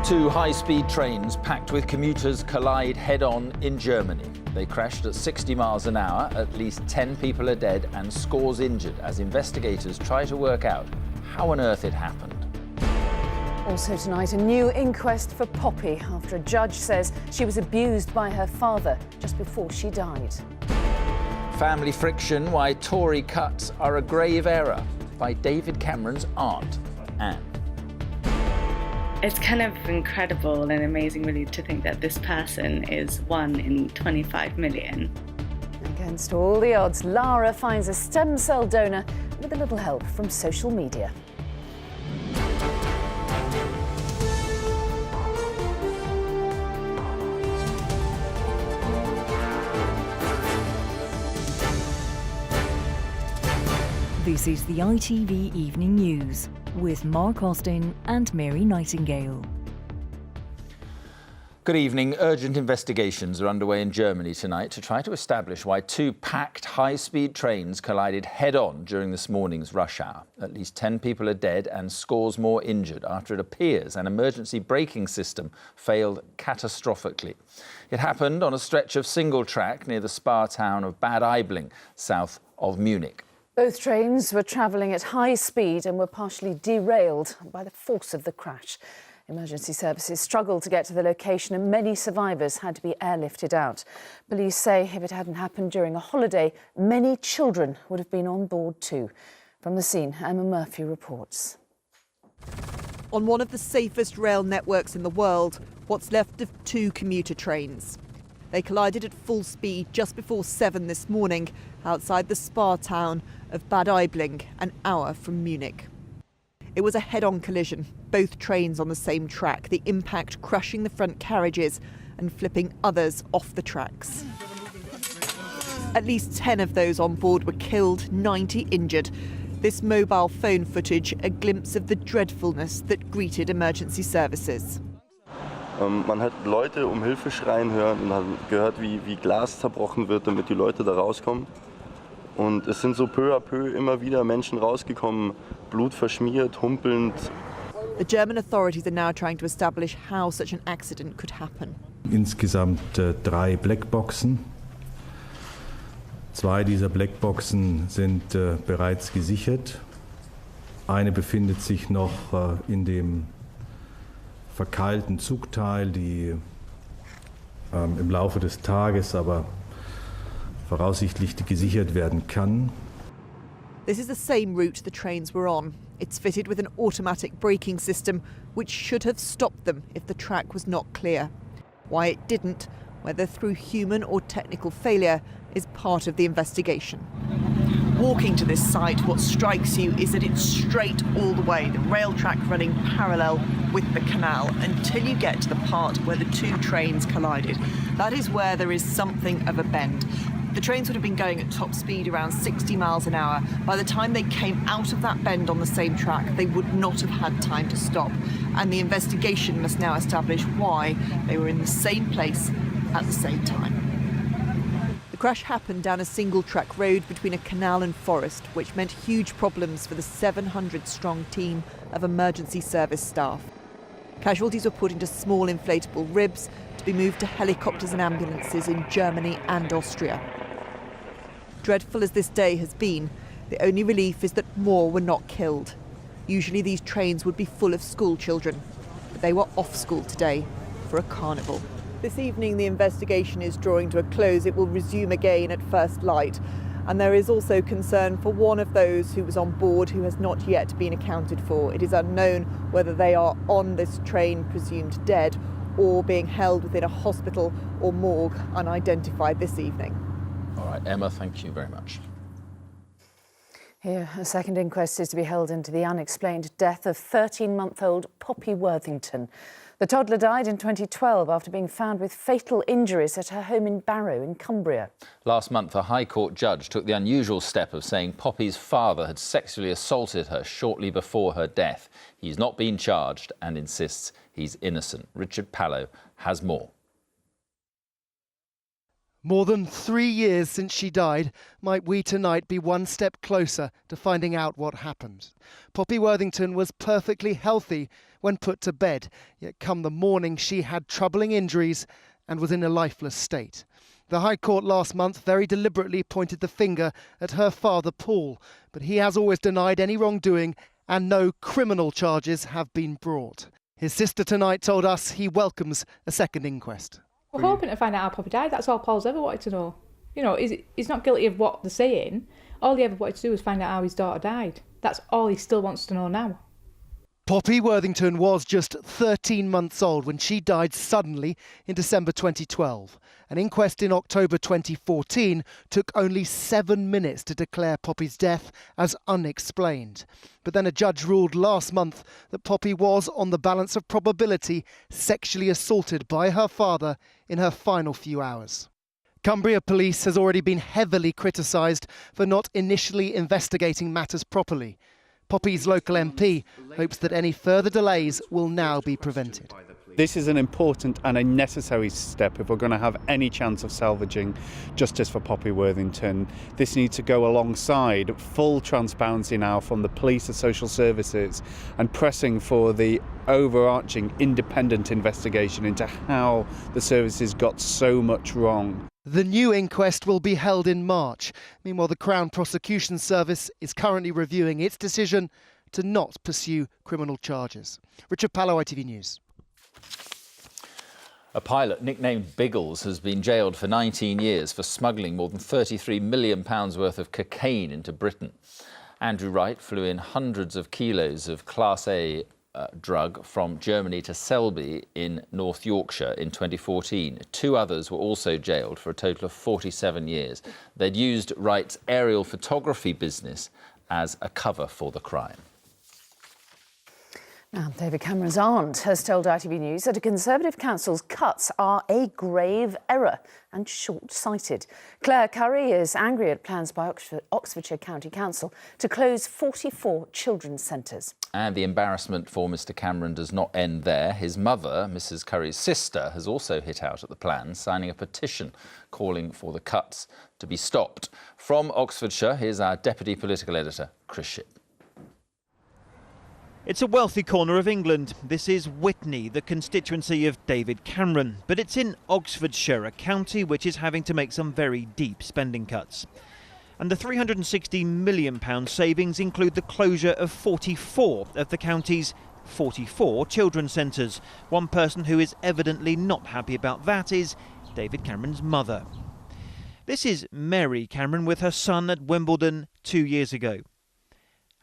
Two high-speed trains packed with commuters collide head-on in Germany. They crashed at 60 miles an hour. At least 10 people are dead and scores injured as investigators try to work out how on earth it happened. Also tonight, a new inquest for Poppy after a judge says she was abused by her father just before she died. Family friction, why Tory cuts are a grave error, by David Cameron's aunt, Anne. It's kind of incredible and amazing, really, to think that this person is 1 in 25 million. Against all the odds, Lara finds a stem cell donor with a little help from social media. This is the ITV Evening News with Mark Austin and Mary Nightingale. Good evening. Urgent investigations are underway in Germany tonight to try to establish why two packed high-speed trains collided head-on during this morning's rush hour. At least 10 people are dead and scores more injured after it appears an emergency braking system failed catastrophically. It happened on a stretch of single track near the spa town of Bad Aibling, south of Munich. Both trains were travelling at high speed and were partially derailed by the force of the crash. Emergency services struggled to get to the location and many survivors had to be airlifted out. Police say if it hadn't happened during a holiday, many children would have been on board too. From the scene, Emma Murphy reports. On one of the safest rail networks in the world, what's left of two commuter trains. They collided at full speed just before 7 this morning outside the spa town of Bad Aibling, an hour from Munich. It was a head-on collision, both trains on the same track, the impact crushing the front carriages and flipping others off the tracks. At least 10 of those on board were killed, 90 injured. This mobile phone footage, a glimpse of the dreadfulness that greeted emergency services. Man hat Leute Hilfe schreien hören und hat gehört, wie Glas zerbrochen wird, damit die Leute da rauskommen. Und es sind so peu à peu immer wieder Menschen rausgekommen, Blut verschmiert, humpelnd. The German authorities are now trying to establish how such an accident could happen. Insgesamt 3 Blackboxen. 2 dieser Blackboxen sind bereits gesichert. Eine befindet sich noch in dem verkeilten Zugteil, die im Laufe des Tages aber voraussichtlich gesichert werden kann. This is the same route the trains were on. It's fitted with an automatic braking system which should have stopped them if the track was not clear. Why it didn't, whether through human or technical failure, is part of the investigation. Walking to this site, what strikes you is that it's straight all the way, the rail track running parallel with the canal until you get to the part where the two trains collided. That is where there is something of a bend. The trains would have been going at top speed around 60 miles an hour. By the time they came out of that bend on the same track, they would not have had time to stop. And the investigation must now establish why they were in the same place at the same time. The crash happened down a single-track road between a canal and forest, which meant huge problems for the 700-strong team of emergency service staff. Casualties were put into small inflatable ribs to be moved to helicopters and ambulances in Germany and Austria. Dreadful as this day has been, the only relief is that more were not killed. Usually these trains would be full of school children, but they were off school today for a carnival. This evening the investigation is drawing to a close. It will resume again at first light. And there is also concern for one of those who was on board who has not yet been accounted for. It is unknown whether they are on this train presumed dead or being held within a hospital or morgue unidentified this evening. All right, Emma, thank you very much. Here, a second inquest is to be held into the unexplained death of 13-month-old Poppy Worthington. The toddler died in 2012 after being found with fatal injuries at her home in Barrow in Cumbria. Last month, a High Court judge took the unusual step of saying Poppy's father had sexually assaulted her shortly before her death. He's not been charged and insists he's innocent. Richard Pallow has more. More than 3 years since she died, might we tonight be one step closer to finding out what happened? Poppy Worthington was perfectly healthy when put to bed, yet come the morning she had troubling injuries and was in a lifeless state. The High Court last month very deliberately pointed the finger at her father Paul, but he has always denied any wrongdoing and no criminal charges have been brought. His sister tonight told us he welcomes a second inquest. We're hoping to find out how Poppy died. That's all Paul's ever wanted to know. You know, he's not guilty of what they're saying. All he ever wanted to do was find out how his daughter died. That's all he still wants to know now. Poppy Worthington was just 13 months old when she died suddenly in December 2012. An inquest in October 2014 took only 7 minutes to declare Poppy's death as unexplained. But then a judge ruled last month that Poppy was, on the balance of probability, sexually assaulted by her father in her final few hours. Cumbria Police has already been heavily criticised for not initially investigating matters properly. Poppy's local MP hopes that any further delays will now be prevented. This is an important and a necessary step if we're going to have any chance of salvaging justice for Poppy Worthington. This needs to go alongside full transparency now from the police and social services and pressing for the overarching independent investigation into how the services got so much wrong. The new inquest will be held in March. Meanwhile, the Crown Prosecution Service is currently reviewing its decision to not pursue criminal charges. Richard Pallow, ITV News. A pilot nicknamed Biggles has been jailed for 19 years for smuggling more than £33 million worth of cocaine into Britain. Andrew Wright flew in hundreds of kilos of Class A drug from Germany to Selby in North Yorkshire in 2014. 2 others were also jailed for a total of 47 years. They'd used Wright's aerial photography business as a cover for the crime. Now, David Cameron's aunt has told ITV News that a Conservative council's cuts are a grave error and short-sighted. Claire Curry is angry at plans by Oxfordshire County Council to close 44 children's centres. And the embarrassment for Mr Cameron does not end there. His mother, Mrs Curry's sister, has also hit out at the plans, signing a petition calling for the cuts to be stopped. From Oxfordshire, here's our Deputy Political Editor, Chris Shipp. It's a wealthy corner of England. This is Witney, the constituency of David Cameron. But it's in Oxfordshire, a county which is having to make some very deep spending cuts. And the £360 million savings include the closure of 44 of the county's 44 children's centres. One person who is evidently not happy about that is David Cameron's mother. This is Mary Cameron with her son at Wimbledon 2 years ago.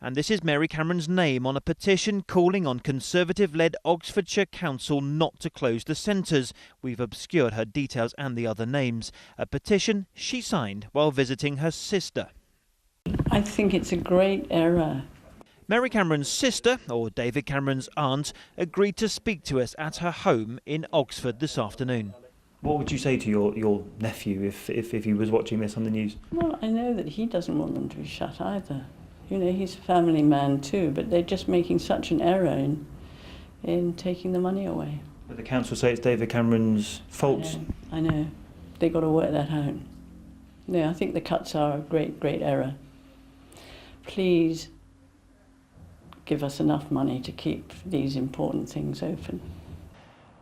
And this is Mary Cameron's name on a petition calling on Conservative-led Oxfordshire Council not to close the centres. We've obscured her details and the other names. A petition she signed while visiting her sister. I think it's a great error. Mary Cameron's sister, or David Cameron's aunt, agreed to speak to us at her home in Oxford this afternoon. What would you say to your nephew if he was watching this on the news? Well, I know that he doesn't want them to be shut either. You know, he's a family man too, but they're just making such an error in taking the money away. But the council say it's David Cameron's fault. I know. They've got to work that out. No, I think the cuts are a great, great error. Please give us enough money to keep these important things open.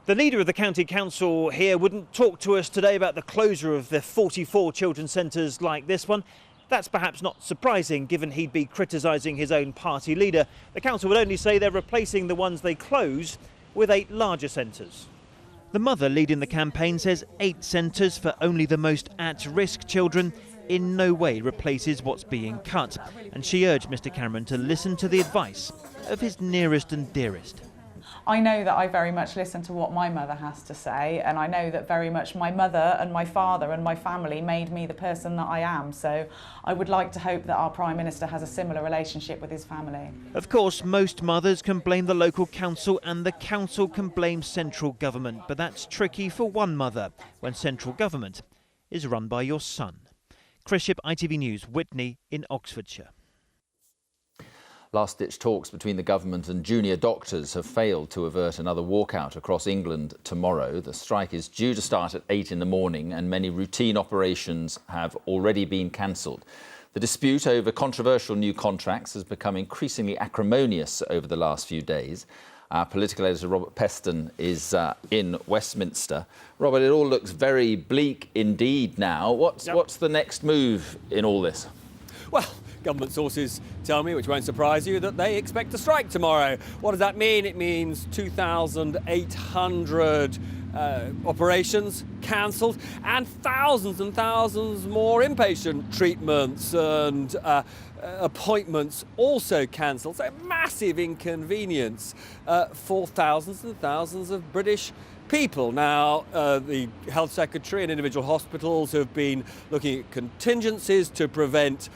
The leader of the county council here wouldn't talk to us today about the closure of the 44 children's centres like this one. That's perhaps not surprising, given he'd be criticising his own party leader. The council would only say they're replacing the ones they close with 8 larger centres. The mother leading the campaign says 8 centres for only the most at-risk children in no way replaces what's being cut. And she urged Mr Cameron to listen to the advice of his nearest and dearest. I know that I very much listen to what my mother has to say, and I know that very much my mother and my father and my family made me the person that I am. So I would like to hope that our Prime Minister has a similar relationship with his family. Of course, most mothers can blame the local council and the council can blame central government. But that's tricky for one mother when central government is run by your son. Chris Shipp, ITV News, Witney in Oxfordshire. Last-ditch talks between the government and junior doctors have failed to avert another walkout across England tomorrow. The strike is due to start at 8 in the morning and many routine operations have already been cancelled. The dispute over controversial new contracts has become increasingly acrimonious over the last few days. Our political editor, Robert Peston, is in Westminster. Robert, it all looks very bleak indeed now. What's the next move in all this? Well, government sources tell me, which won't surprise you, that they expect to strike tomorrow. What does that mean? It means 2,800 operations cancelled and thousands more inpatient treatments and appointments also cancelled. So massive inconvenience for thousands and thousands of British people. Now, the Health Secretary and individual hospitals have been looking at contingencies to prevent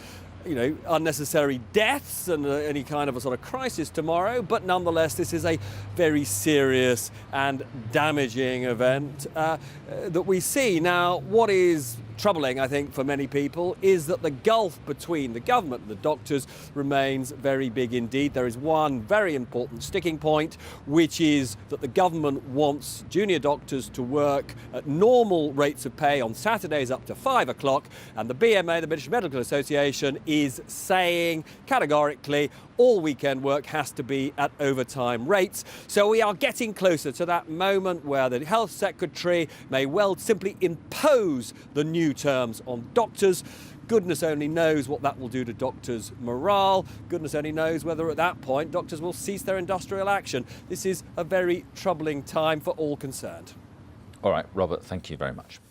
unnecessary deaths and any kind of a sort of crisis tomorrow, but nonetheless this is a very serious and damaging event that we see. Now, what is troubling, I think, for many people is that the gulf between the government and the doctors remains very big indeed. There is one very important sticking point, which is that the government wants junior doctors to work at normal rates of pay on Saturdays up to 5 o'clock, and the BMA, the British Medical Association, is saying categorically all weekend work has to be at overtime rates. So we are getting closer to that moment where the Health Secretary may well simply impose the new terms on doctors. Goodness only knows what that will do to doctors' morale. Goodness only knows whether at that point doctors will cease their industrial action. This is a very troubling time for all concerned. All right, Robert, thank you very much.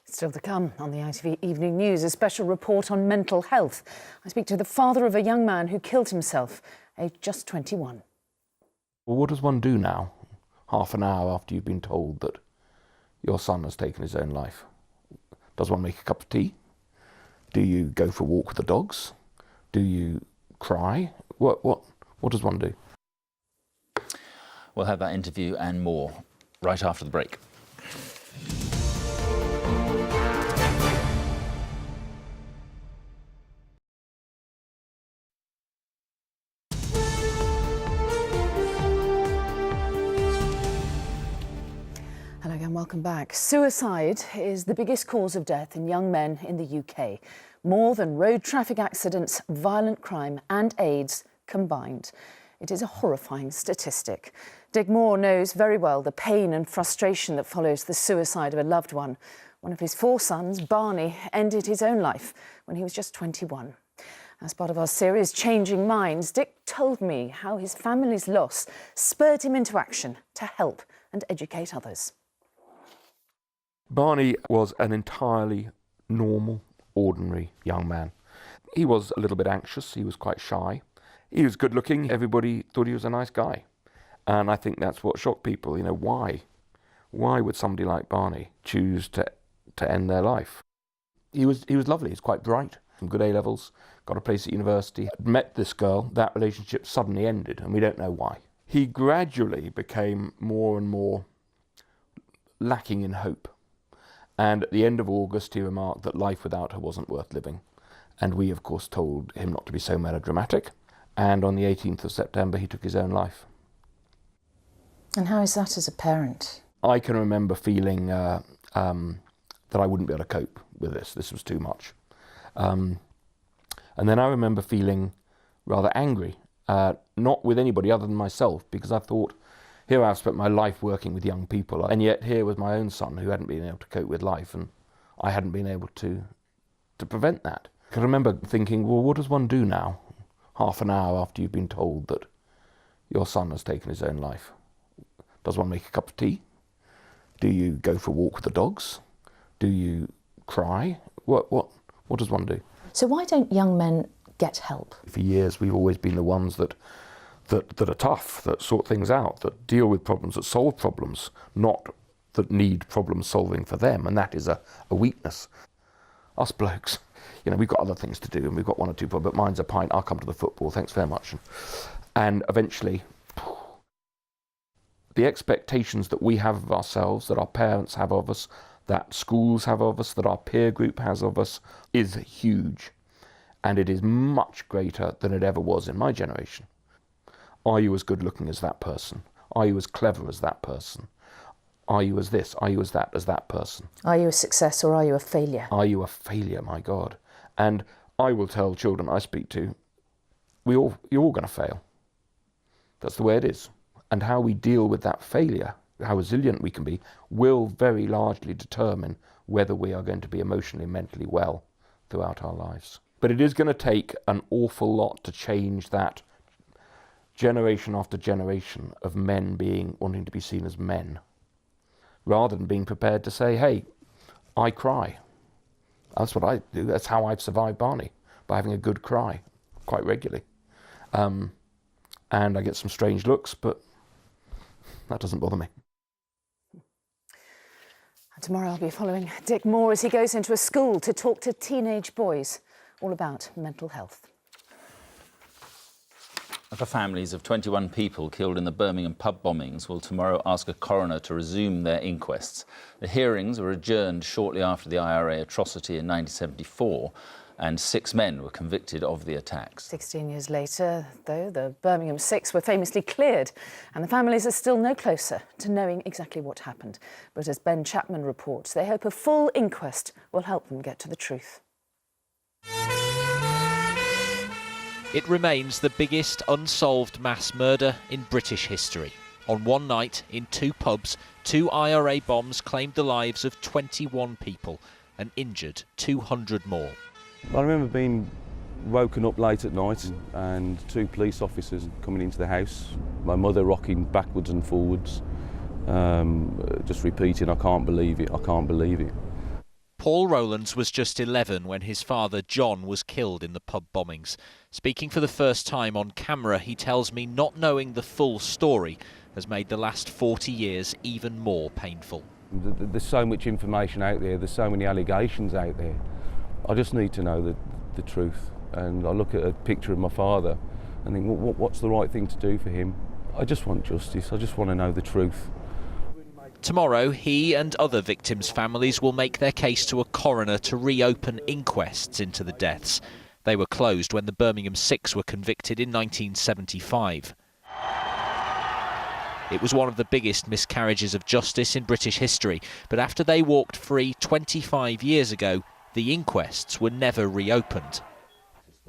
Still to come on the ITV Evening News, a special report on mental health. I speak to the father of a young man who killed himself, aged just 21. Well, what does one do now, half an hour after you've been told that your son has taken his own life? Does one make a cup of tea? Do you go for a walk with the dogs? Do you cry? What does one do? We'll have that interview and more right after the break. Hello again, welcome back. Suicide is the biggest cause of death in young men in the UK. More than road traffic accidents, violent crime and AIDS combined. It is a horrifying statistic. Dick Moore knows very well the pain and frustration that follows the suicide of a loved one. One of his 4 sons, Barney, ended his own life when he was just 21. As part of our series, Changing Minds, Dick told me how his family's loss spurred him into action to help and educate others. Barney was an entirely normal, ordinary young man. He was a little bit anxious, he was quite shy. He was good looking, everybody thought he was a nice guy. And I think that's what shocked people, why? Why would somebody like Barney choose to end their life? He was lovely, he was quite bright, from good A-levels, got a place at university. Met this girl, that relationship suddenly ended, and we don't know why. He gradually became more and more lacking in hope. And at the end of August, he remarked that life without her wasn't worth living. And we, of course, told him not to be so melodramatic. And on the 18th of September, he took his own life. And how is that as a parent? I can remember feeling that I wouldn't be able to cope with this. This was too much. And then I remember feeling rather angry, not with anybody other than myself, because I thought, here I've spent my life working with young people, and yet here was my own son who hadn't been able to cope with life, and I hadn't been able to prevent that. I can remember thinking, well, what does one do now, half an hour after you've been told that your son has taken his own life? Does one make a cup of tea? Do you go for a walk with the dogs? Do you cry? What does one do? So why don't young men get help? For years we've always been the ones that are tough, that sort things out, that deal with problems, that solve problems, not that need problem solving for them, and that is a weakness. Us blokes, we've got other things to do, and we've got 1 or 2 problems, but mine's a pint, I'll come to the football, thanks very much. And eventually, the expectations that we have of ourselves, that our parents have of us, that schools have of us, that our peer group has of us, is huge. And it is much greater than it ever was in my generation. Are you as good looking as that person? Are you as clever as that person? Are you as this? Are you as that person? Are you a success or are you a failure? Are you a failure, my God? And I will tell children I speak to, you're all going to fail. That's the way it is. And how we deal with that failure, how resilient we can be, will very largely determine whether we are going to be emotionally and mentally well throughout our lives. But it is going to take an awful lot to change that generation after generation of men wanting to be seen as men, rather than being prepared to say, hey, I cry. That's what I do. That's how I've survived Barney, by having a good cry quite regularly. And I get some strange looks, but that doesn't bother me. Tomorrow I'll be following Dick Moore as he goes into a school to talk to teenage boys all about mental health. The families of 21 people killed in the Birmingham pub bombings will tomorrow ask a coroner to resume their inquests. The hearings were adjourned shortly after the IRA atrocity in 1974, and 6 men were convicted of the attacks. 16 years later, though, the Birmingham 6 were famously cleared, and the families are still no closer to knowing exactly what happened. But as Ben Chapman reports, they hope a full inquest will help them get to the truth. It remains the biggest unsolved mass murder in British history. On one night, in 2 pubs, 2 IRA bombs claimed the lives of 21 people and injured 200 more. I remember being woken up late at night and 2 police officers coming into the house. My mother rocking backwards and forwards, just repeating, I can't believe it, I can't believe it. Paul Rowlands was just 11 when his father John was killed in the pub bombings. Speaking for the first time on camera, he tells me not knowing the full story has made the last 40 years even more painful. There's so much information out there, there's so many allegations out there. I just need to know the truth. And I look at a picture of my father and think, well, what's the right thing to do for him? I just want justice, I just want to know the truth. Tomorrow, he and other victims' families will make their case to a coroner to reopen inquests into the deaths. They were closed when the Birmingham 6 were convicted in 1975. It was one of the biggest miscarriages of justice in British history, but after they walked free 25 years ago, the inquests were never reopened.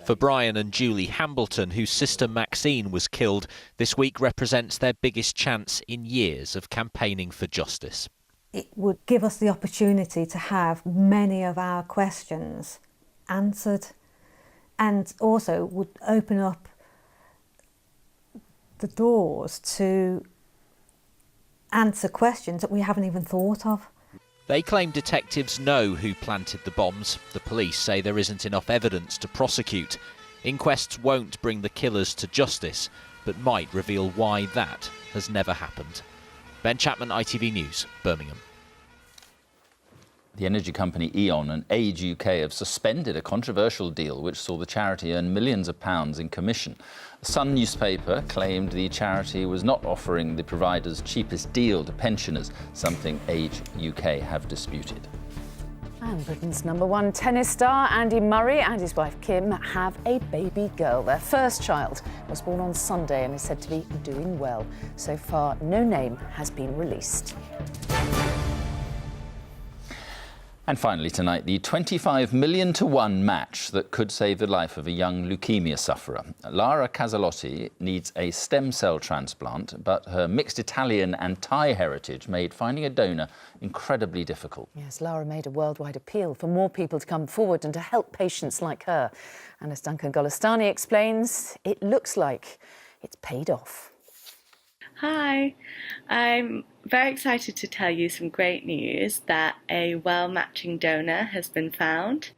For Brian and Julie Hambleton, whose sister Maxine was killed, this week represents their biggest chance in years of campaigning for justice. It would give us the opportunity to have many of our questions answered, and also would open up the doors to answer questions that we haven't even thought of. They claim detectives know who planted the bombs. The police say there isn't enough evidence to prosecute. Inquests won't bring the killers to justice, but might reveal why that has never happened. Ben Chapman, ITV News, Birmingham. The energy company E.ON and Age UK have suspended a controversial deal which saw the charity earn millions of pounds in commission. The Sun newspaper claimed the charity was not offering the provider's cheapest deal to pensioners, something Age UK have disputed. And Britain's #1 tennis star Andy Murray and his wife Kim have a baby girl. Their first child was born on Sunday and is said to be doing well. So far, no name has been released. And finally tonight, the 25 million to 1 match that could save the life of a young leukemia sufferer. Lara Casalotti needs a stem cell transplant, but her mixed Italian and Thai heritage made finding a donor incredibly difficult. Yes, Lara made a worldwide appeal for more people to come forward and to help patients like her. And as Duncan Golestani explains, it looks like it's paid off. Hi, I'm very excited to tell you some great news that a well-matching donor has been found.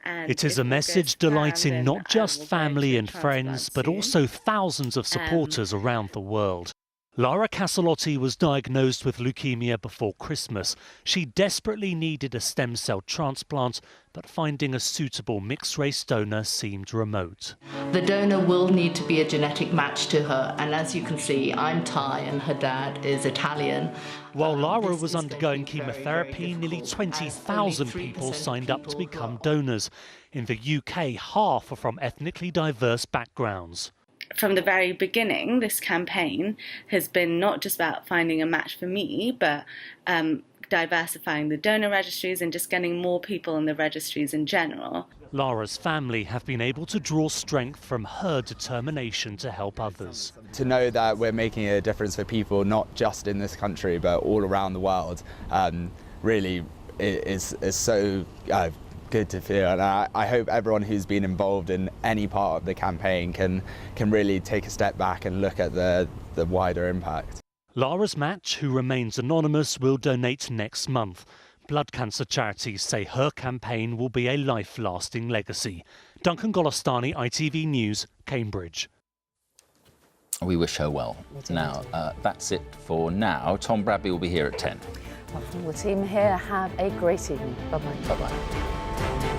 And it is a message delighting not just family and friends, but also thousands of supporters around the world. Lara Caselotti was diagnosed with leukemia before Christmas. She desperately needed a stem cell transplant, but finding a suitable mixed-race donor seemed remote. The donor will need to be a genetic match to her, and as you can see, I'm Thai and her dad is Italian. While Lara was undergoing chemotherapy, nearly 20,000 people signed up to become donors. In the UK, half are from ethnically diverse backgrounds. From the very beginning, this campaign has been not just about finding a match for me, but diversifying the donor registries and just getting more people in the registries in general. Lara's family have been able to draw strength from her determination to help others. To know that we're making a difference for people, not just in this country, but all around the world, really is so good to feel, and I hope everyone who's been involved in any part of the campaign can really take a step back and look at the wider impact. Lara's match, who remains anonymous, will donate next month. Blood cancer charities say her campaign will be a life-lasting legacy. Duncan Golostani, ITV News, Cambridge. We wish her well. Now, that's it for now. Tom Bradby will be here at 10. Well, from the team here, have a great evening. Bye-bye. Bye-bye.